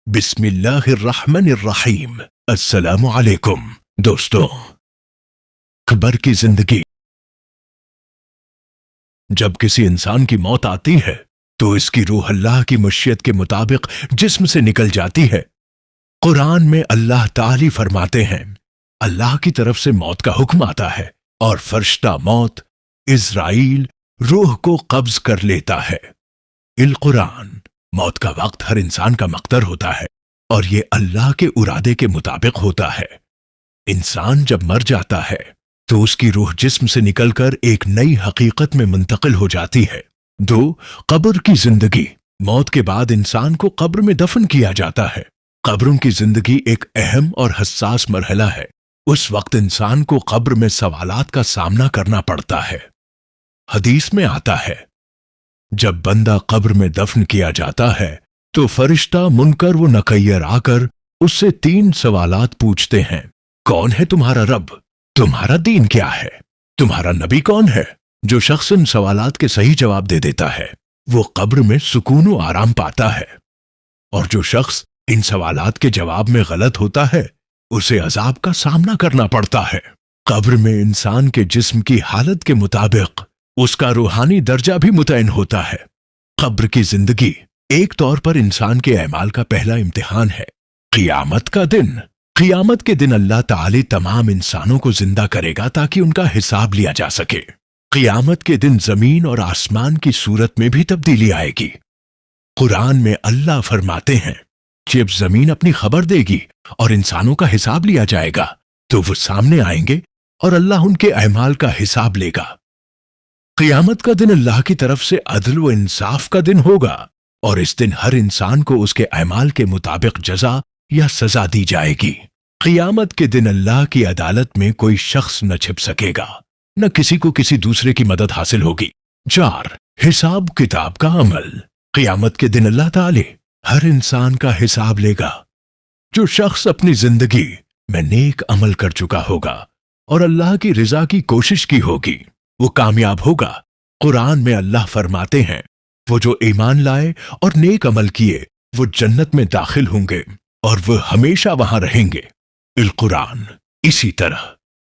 بسم اللہ الرحمن الرحیم۔ السلام علیکم دوستوں۔ قبر کی زندگی۔ جب کسی انسان کی موت آتی ہے تو اس کی روح اللہ کی مشیت کے مطابق جسم سے نکل جاتی ہے۔ قرآن میں اللہ تعالی فرماتے ہیں، اللہ کی طرف سے موت کا حکم آتا ہے اور فرشتہ موت عزرائیل روح کو قبض کر لیتا ہے۔ القرآن موت کا وقت ہر انسان کا مقدر ہوتا ہے اور یہ اللہ کے ارادے کے مطابق ہوتا ہے۔ انسان جب مر جاتا ہے تو اس کی روح جسم سے نکل کر ایک نئی حقیقت میں منتقل ہو جاتی ہے۔ قبر کی زندگی۔ موت کے بعد انسان کو قبر میں دفن کیا جاتا ہے۔ قبروں کی زندگی ایک اہم اور حساس مرحلہ ہے۔ اس وقت انسان کو قبر میں سوالات کا سامنا کرنا پڑتا ہے۔ حدیث میں آتا ہے، جب بندہ قبر میں دفن کیا جاتا ہے تو فرشتہ منکر و نکیر آ کر اس سے 3 سوالات پوچھتے ہیں۔ کون ہے تمہارا رب؟ تمہارا دین کیا ہے؟ تمہارا نبی کون ہے؟ جو شخص ان سوالات کے صحیح جواب دے دیتا ہے وہ قبر میں سکون و آرام پاتا ہے، اور جو شخص ان سوالات کے جواب میں غلط ہوتا ہے اسے عذاب کا سامنا کرنا پڑتا ہے۔ قبر میں انسان کے جسم کی حالت کے مطابق اس کا روحانی درجہ بھی متعین ہوتا ہے۔ قبر کی زندگی ایک طور پر انسان کے اعمال کا پہلا امتحان ہے۔ قیامت کا دن۔ قیامت کے دن اللہ تعالی تمام انسانوں کو زندہ کرے گا تاکہ ان کا حساب لیا جا سکے۔ قیامت کے دن زمین اور آسمان کی صورت میں بھی تبدیلی آئے گی۔ قرآن میں اللہ فرماتے ہیں، جب زمین اپنی خبر دے گی اور انسانوں کا حساب لیا جائے گا تو وہ سامنے آئیں گے اور اللہ ان کے اعمال کا حساب لے گا۔ قیامت کا دن اللہ کی طرف سے عدل و انصاف کا دن ہوگا، اور اس دن ہر انسان کو اس کے اعمال کے مطابق جزا یا سزا دی جائے گی۔ قیامت کے دن اللہ کی عدالت میں کوئی شخص نہ چھپ سکے گا، نہ کسی کو کسی دوسرے کی مدد حاصل ہوگی۔ 4 حساب کتاب کا عمل۔ قیامت کے دن اللہ تعالی ہر انسان کا حساب لے گا۔ جو شخص اپنی زندگی میں نیک عمل کر چکا ہوگا اور اللہ کی رضا کی کوشش کی ہوگی وہ کامیاب ہوگا۔ قرآن میں اللہ فرماتے ہیں، وہ جو ایمان لائے اور نیک عمل کیے وہ جنت میں داخل ہوں گے اور وہ ہمیشہ وہاں رہیں گے۔ القرآن۔ اسی طرح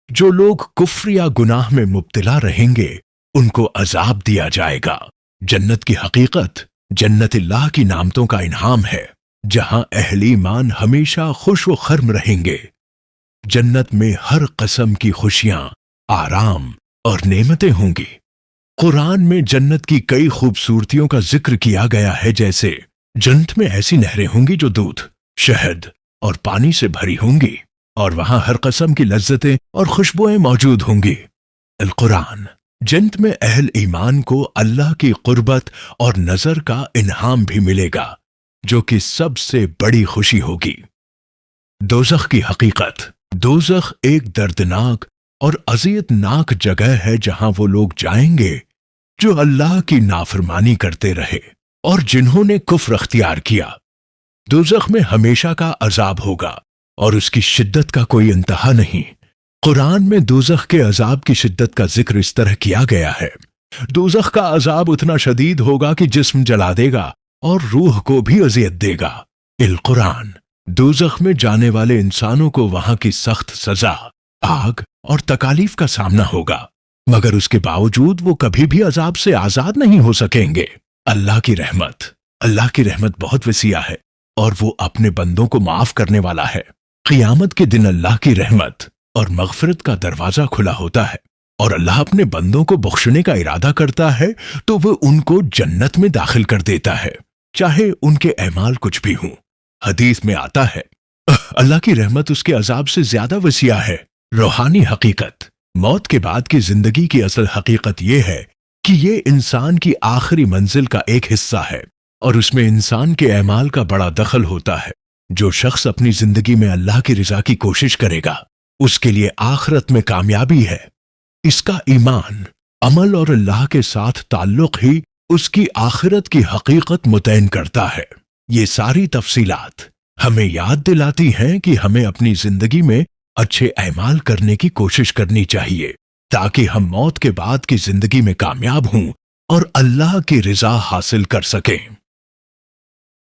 جو لوگ کفر یا گناہ میں مبتلا رہیں گے ان کو عذاب دیا جائے گا۔ جنت کی حقیقت جنت اللہ کی نعمتوں کا انعام ہے، جہاں اہل ایمان ہمیشہ خوش و خرم رہیں گے۔ جنت میں ہر قسم کی خوشیاں، آرام اور نعمتیں ہوں گی۔ قرآن میں جنت کی کئی خوبصورتیوں کا ذکر کیا گیا ہے، جیسے جنت میں ایسی نہریں ہوں گی جو دودھ، شہد اور پانی سے بھری ہوں گی، اور وہاں ہر قسم کی لذتیں اور خوشبوئیں موجود ہوں گی۔ القرآن۔ جنت میں اہل ایمان کو اللہ کی قربت اور نظر کا انعام بھی ملے گا، جو کہ سب سے بڑی خوشی ہوگی۔ دوزخ کی حقیقت۔ دوزخ ایک دردناک اور اذیت ناک جگہ ہے جہاں وہ لوگ جائیں گے جو اللہ کی نافرمانی کرتے رہے اور جنہوں نے کفر اختیار کیا۔ دوزخ میں ہمیشہ کا عذاب ہوگا اور اس کی شدت کا کوئی انتہا نہیں۔ قرآن میں دوزخ کے عذاب کی شدت کا ذکر اس طرح کیا گیا ہے، دوزخ کا عذاب اتنا شدید ہوگا کہ جسم جلا دے گا اور روح کو بھی اذیت دے گا۔ القرآن۔ دوزخ میں جانے والے انسانوں کو وہاں کی سخت سزا، آگ اور تکالیف کا سامنا ہوگا، مگر اس کے باوجود وہ کبھی بھی عذاب سے آزاد نہیں ہو سکیں گے۔ اللہ کی رحمت۔ اللہ کی رحمت بہت وسیع ہے اور وہ اپنے بندوں کو معاف کرنے والا ہے۔ قیامت کے دن اللہ کی رحمت اور مغفرت کا دروازہ کھلا ہوتا ہے، اور اللہ اپنے بندوں کو بخشنے کا ارادہ کرتا ہے تو وہ ان کو جنت میں داخل کر دیتا ہے، چاہے ان کے اعمال کچھ بھی ہوں۔ حدیث میں آتا ہے، اللہ کی رحمت اس کے عذاب سے زیادہ وسیع ہے۔ روحانی حقیقت۔ موت کے بعد کی زندگی کی اصل حقیقت یہ ہے کہ یہ انسان کی آخری منزل کا ایک حصہ ہے، اور اس میں انسان کے اعمال کا بڑا دخل ہوتا ہے۔ جو شخص اپنی زندگی میں اللہ کی رضا کی کوشش کرے گا اس کے لیے آخرت میں کامیابی ہے۔ اس کا ایمان، عمل اور اللہ کے ساتھ تعلق ہی اس کی آخرت کی حقیقت متعین کرتا ہے۔ یہ ساری تفصیلات ہمیں یاد دلاتی ہیں کہ ہمیں اپنی زندگی میں اچھے اعمال کرنے کی کوشش کرنی چاہیے تاکہ ہم موت کے بعد کی زندگی میں کامیاب ہوں اور اللہ کی رضا حاصل کر سکیں۔